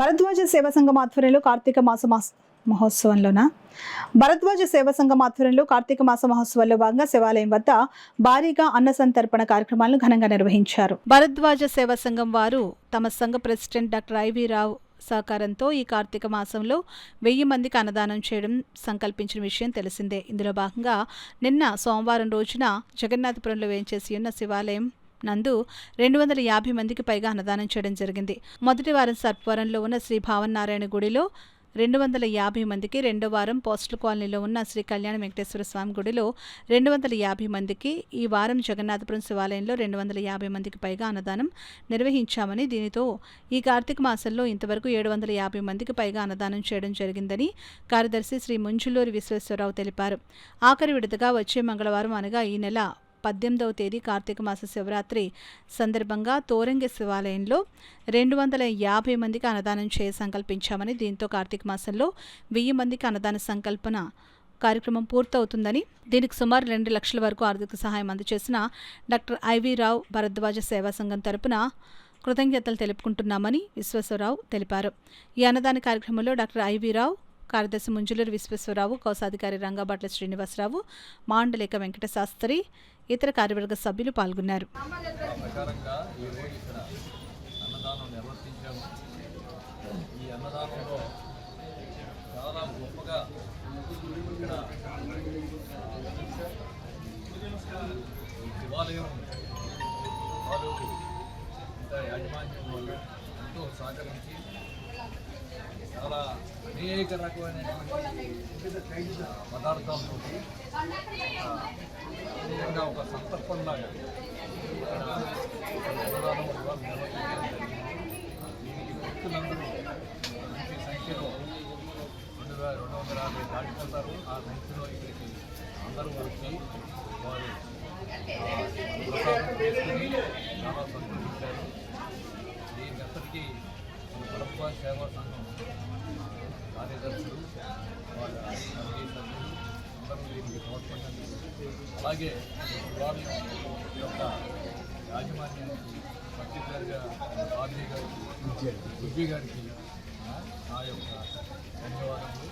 భరద్వాజ సేవా సంఘం ఆధ్వర్యంలో కార్తీక మాస మహోత్సవంలో భాగంగా శివాలయం వద్ద భారీగా అన్న సంతర్పణ కార్యక్రమాలను ఘనంగా నిర్వహించారు. భరద్వాజ సేవా సంఘం వారు తమ సంఘ ప్రెసిడెంట్ డాక్టర్ ఐవి రావు సహకారంతో ఈ కార్తీక మాసంలో 1000 మందికి అన్నదానం చేయడం సంకల్పించిన విషయం తెలిసిందే. ఇందులో భాగంగా నిన్న సోమవారం రోజున జగన్నాథపురంలో వేంచేసి ఉన్న శివాలయం నందు 250 మందికి పైగా అన్నదానం చేయడం జరిగింది. మొదటి వారం సర్పవరంలో ఉన్న శ్రీ భావనారాయణ గుడిలో 250 మందికి, రెండో వారం పోస్టల్ కాలనీలో ఉన్న శ్రీ కళ్యాణ వెంకటేశ్వర స్వామి గుడిలో 250 మందికి, ఈ వారం జగన్నాథపురం శివాలయంలో 250 మందికి పైగా అన్నదానం నిర్వహించామని, దీనితో ఈ కార్తీక మాసంలో ఇంతవరకు 750 మందికి పైగా అన్నదానం చేయడం జరిగిందని కార్యదర్శి శ్రీ ముంజులూరి విశ్వేశ్వరరావు తెలిపారు. ఆఖరి విడతగా వచ్చే మంగళవారం అనగా ఈ నెల 18వ తేదీ కార్తీక మాస శివరాత్రి సందర్భంగా తోరంగి శివాలయంలో 250 మందికి అన్నదానం చేయ సంకల్పించామని, దీంతో కార్తీక మాసంలో 1000 మందికి అన్నదాన సంకల్పన కార్యక్రమం పూర్తవుతుందని, దీనికి సుమారు 2 లక్షల వరకు ఆర్థిక సహాయం అందజేసిన డాక్టర్ ఐవి రావు భరద్వాజ సేవా సంఘం తరపున కృతజ్ఞతలు తెలుపుకుంటున్నామని విశ్వేశ్వరరావు తెలిపారు. ఈ అన్నదాన కార్యక్రమంలో డాక్టర్ ఐవి రావు, కార్యదర్శి ముంజులూరి విశ్వేశ్వరరావు, కోశాధికారి రంగబాట్ల శ్రీనివాసరావు, మాండలిక వెంకటశాస్త్రి, ఇతర కార్యవర్గ సభ్యులు పాల్గొన్నారు. చాలా అనేక రకమైనటువంటి పదార్థాలతో నిజంగా ఒక సంతర్పణలాగా దీనికి భక్తులందరూ మంచి సంఖ్యలో 250 దాటిపోతారు. ఆ సంఖ్యలో ఇక్కడికి అందరూ వచ్చి వారు ప్రసాదం చేసుకుని చాలా సంతోషించారు. దీని అంతటికీ భరద్వాజ సేవా సంఘం కార్యదర్శులు, వాళ్ళ కమిటీ సభ్యులు అందరూ దీనికి తోడ్పడినందుకు, అలాగే శివాలయం యొక్క యాజమాన్యానికి పర్టికులర్గా ఆర్జీ గారికి, గుబ్బి గారికి నా యొక్క ధన్యవాదాలు.